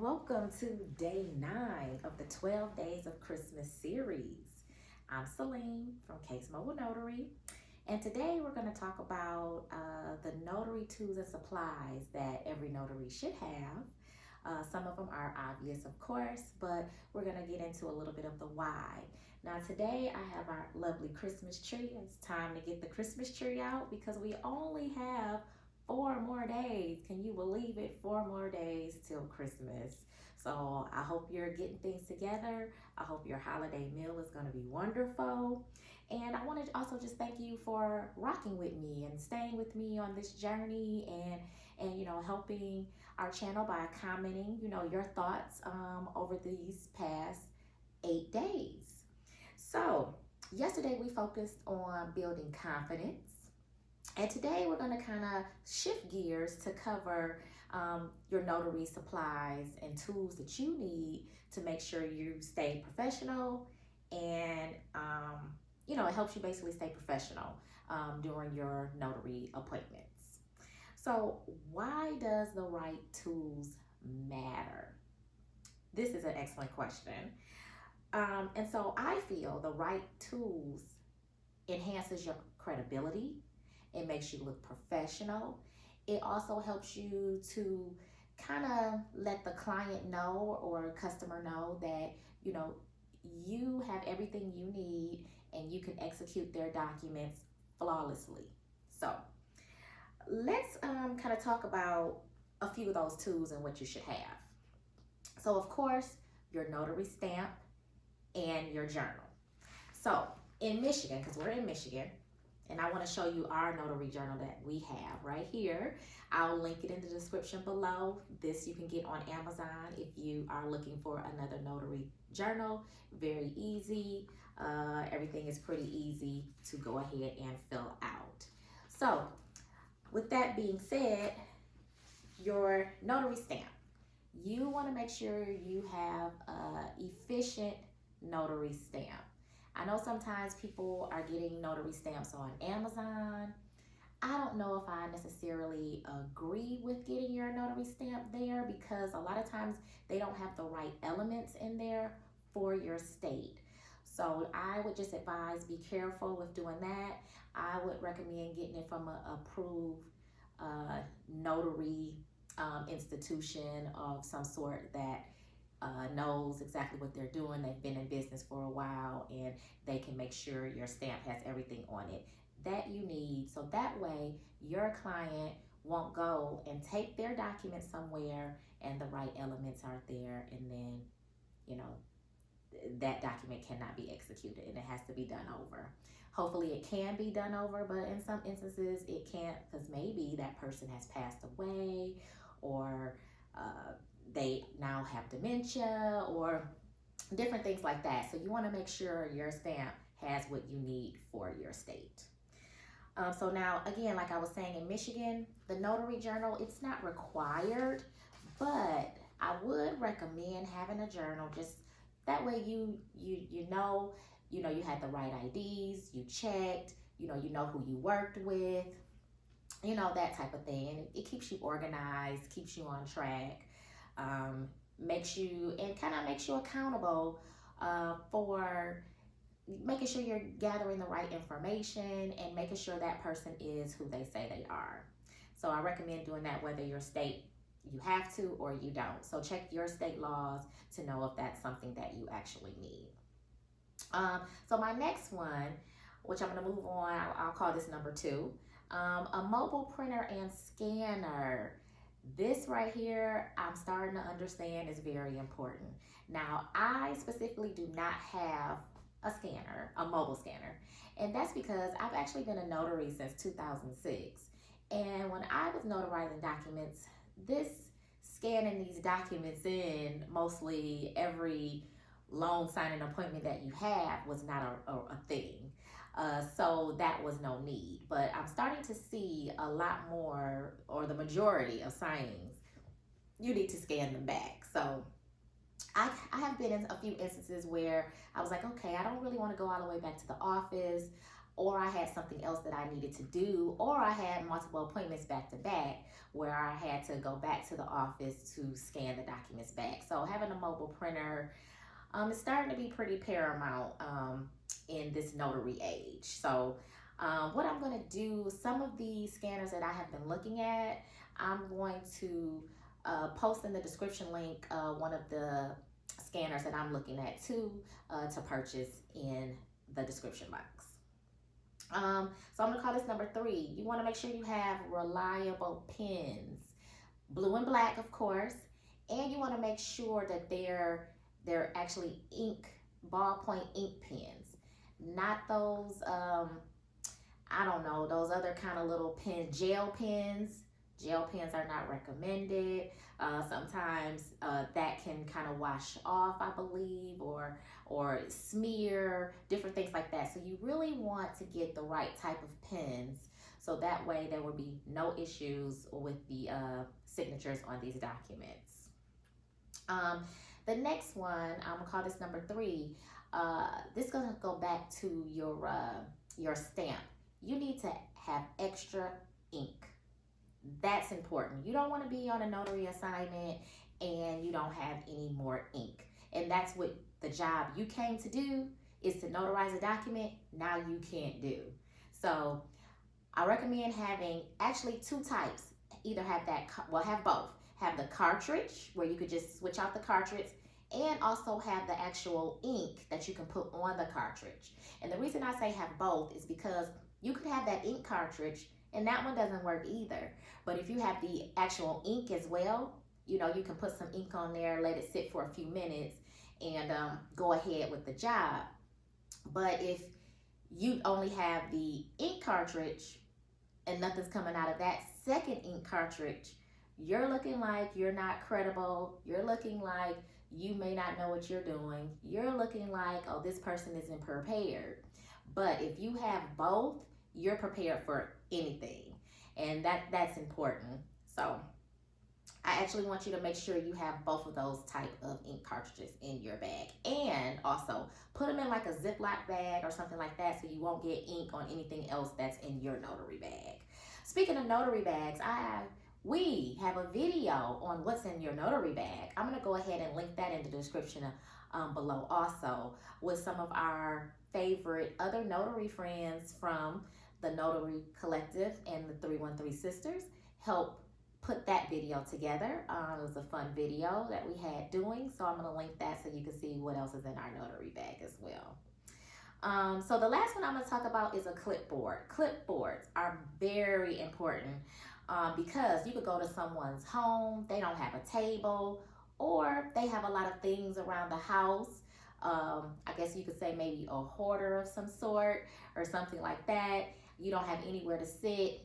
welcome to day 9 of the 12 Days of Christmas series. I'm Celine from Case Mobile Notary, and today we're going to talk about the notary tools and supplies that every notary should have. Some of them are obvious, of course, but we're going to get into a little bit of the why. Now, today I have our lovely Christmas tree. It's time to get the Christmas tree out because we only have 4 more days. Can you believe it? 4 more days till Christmas. So I hope you're getting things together. I hope your holiday meal is going to be wonderful. And I want to also just thank you for rocking with me and staying with me on this journey and helping our channel by commenting, your thoughts over these past 8 days. So yesterday we focused on building confidence. And today we're going to kind of shift gears to cover your notary supplies and tools that you need to make sure you stay professional and, it helps you basically stay professional during your notary appointments. So why does the right tools matter? This is an excellent question. And so I feel the right tools enhances your credibility. It makes you look professional. It also helps you to kind of let the client know or customer know that, you have everything you need and you can execute their documents flawlessly. So let's kind of talk about a few of those tools and what you should have. So of course, your notary stamp and your journal. So in Michigan, because we're in Michigan, and I want to show you our notary journal that we have right here. I'll link it in the description below. This you can get on Amazon if you are looking for another notary journal. Very easy. Everything is pretty easy to go ahead and fill out. So with that being said, your notary stamp. You want to make sure you have an efficient notary stamp. I know sometimes people are getting notary stamps on Amazon. I don't know if I necessarily agree with getting your notary stamp there because a lot of times they don't have the right elements in there for your state. So I would just advise be careful with doing that. I would recommend getting it from an approved notary institution of some sort that knows exactly what they're doing. They've been in business for a while and they can make sure your stamp has everything on it that you need. So that way your client won't go and take their document somewhere and the right elements aren't there and then, that document cannot be executed and it has to be done over. Hopefully it can be done over, but in some instances it can't because maybe that person has passed away or they now have dementia or different things like that. So you want to make sure your stamp has what you need for your state. So now, again, like I was saying in Michigan, the notary journal, it's not required, but I would recommend having a journal just that way you had the right IDs, you checked, you know who you worked with, that type of thing. And it keeps you organized, keeps you on track. Makes you accountable for making sure you're gathering the right information and making sure that person is who they say they are. So I recommend doing that whether your state you have to or you don't. So check your state laws to know if that's something that you actually need. So my next one, which I'm going to move on, I'll call this number 2, a mobile printer and scanner. This right here, I'm starting to understand is very important. Now, I specifically do not have a scanner, a mobile scanner. And that's because I've actually been a notary since 2006. And when I was notarizing documents, this scanning these documents in mostly every loan signing appointment that you have was not a thing. So that was no need. But I'm starting to see a lot more, or the majority of signings, you need to scan them back. So I have been in a few instances where I was like, okay, I don't really want to go all the way back to the office, or I had something else that I needed to do, or I had multiple appointments back to back where I had to go back to the office to scan the documents back. So having a mobile printer is starting to be pretty paramount in this notary age. So what I'm going to do, some of the scanners that I have been looking at, I'm going to post in the description link one of the scanners that I'm looking at too to purchase in the description box. So I'm gonna call this number 3. You want to make sure you have reliable pens, blue and black, of course, and you want to make sure that they're actually ink, ballpoint ink pens, not those I don't know, those other kind of little gel pens. Gel pens are not recommended. Sometimes that can kind of wash off, I believe, or smear, different things like that. So you really want to get the right type of pens, so that way there will be no issues with the signatures on these documents. The next one, I'm gonna call this number 3. This is gonna go back to your stamp. You need to have extra ink. That's important. You don't want to be on a notary assignment and you don't have any more ink. And that's what the job you came to do, is to notarize a document. Now you can't do. So I recommend having actually 2 types. Either have have both. Have the cartridge where you could just switch out the cartridge, and also have the actual ink that you can put on the cartridge. And the reason I say have both is because you could have that ink cartridge and that one doesn't work either. But if you have the actual ink as well, you can put some ink on there, let it sit for a few minutes, and go ahead with the job. But if you only have the ink cartridge and nothing's coming out of that second ink cartridge, you're looking like you're not credible. You're looking like you may not know what you're doing. You're looking like, oh, this person isn't prepared. But if you have both, you're prepared for anything. And that's important. So I actually want you to make sure you have both of those type of ink cartridges in your bag. And also put them in like a Ziploc bag or something like that, so you won't get ink on anything else that's in your notary bag. Speaking of notary bags, we have a video on what's in your notary bag. I'm going to go ahead and link that in the description below also, with some of our favorite other notary friends from the Notary Collective and the 313 Sisters help put that video together. It was a fun video that we had doing, so I'm going to link that so you can see what else is in our notary bag as well. So the last one I'm going to talk about is a clipboard. Clipboards are very important because you could go to someone's home, they don't have a table, or they have a lot of things around the house. I guess you could say maybe a hoarder of some sort or something like that. You don't have anywhere to sit.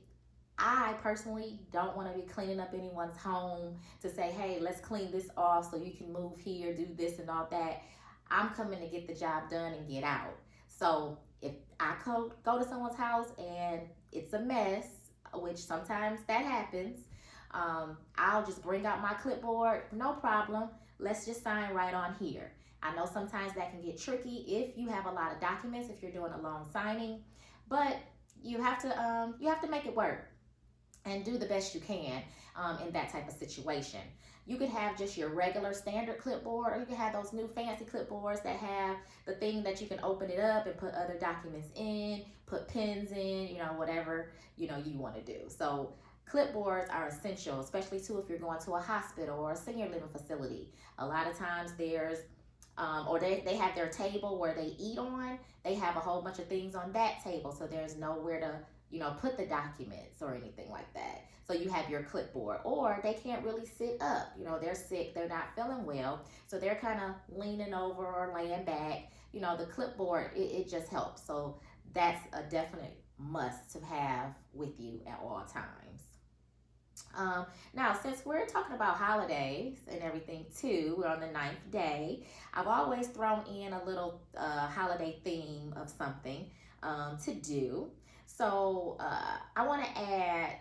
I personally don't want to be cleaning up anyone's home to say, hey, let's clean this off so you can move here, do this and all that. I'm coming to get the job done and get out. So if I go to someone's house and it's a mess, which sometimes that happens, I'll just bring out my clipboard, no problem. Let's just sign right on here. I know sometimes that can get tricky if you have a lot of documents, if you're doing a long signing, but you have to make it work and do the best you can in that type of situation. You could have just your regular standard clipboard, or you can have those new fancy clipboards that have the thing that you can open it up and put other documents in, put pens in, whatever, you want to do. So clipboards are essential, especially too if you're going to a hospital or a senior living facility. A lot of times there's, or they have their table where they eat on, they have a whole bunch of things on that table, so there's nowhere to put the documents or anything like that. So you have your clipboard, or they can't really sit up. They're sick, they're not feeling well, so they're kind of leaning over or laying back. The clipboard, it just helps. So that's a definite must to have with you at all times. Now, since we're talking about holidays and everything too, we're on the 9th day, I've always thrown in a little holiday theme of something to do. So I want to add,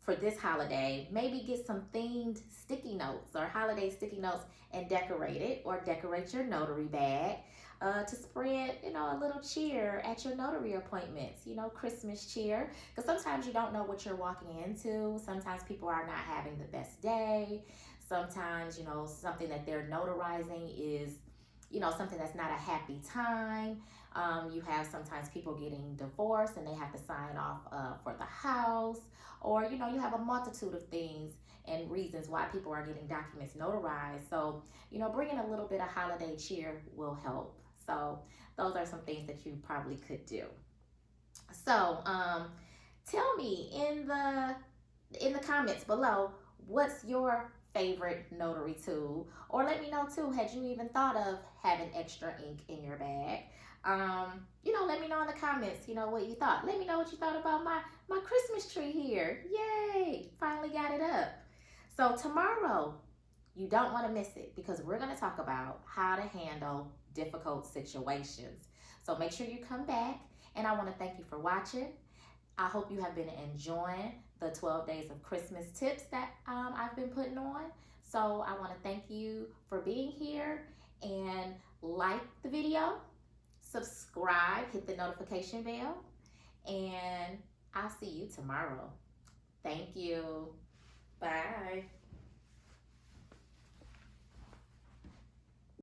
for this holiday, maybe get some themed sticky notes or holiday sticky notes and decorate it, or decorate your notary bag. to spread, a little cheer at your notary appointments, Christmas cheer. Because sometimes you don't know what you're walking into. Sometimes people are not having the best day. Sometimes, something that they're notarizing is, something that's not a happy time. You have sometimes people getting divorced and they have to sign off for the house, or you have a multitude of things and reasons why people are getting documents notarized. So bringing a little bit of holiday cheer will help. So those are some things that you probably could do. So tell me in the comments below, what's your favorite notary tool? Or let me know too, had you even thought of having extra ink in your bag? Let me know in the comments, what you thought. Let me know what you thought about my Christmas tree here. Yay! Finally got it up. So tomorrow, you don't want to miss it because we're going to talk about how to handle difficult situations. So make sure you come back, and I want to thank you for watching. I hope you have been enjoying the 12 days of Christmas tips that I've been putting on. So I want to thank you for being here, and like the video, subscribe, hit the notification bell, and I'll see you tomorrow. Thank you.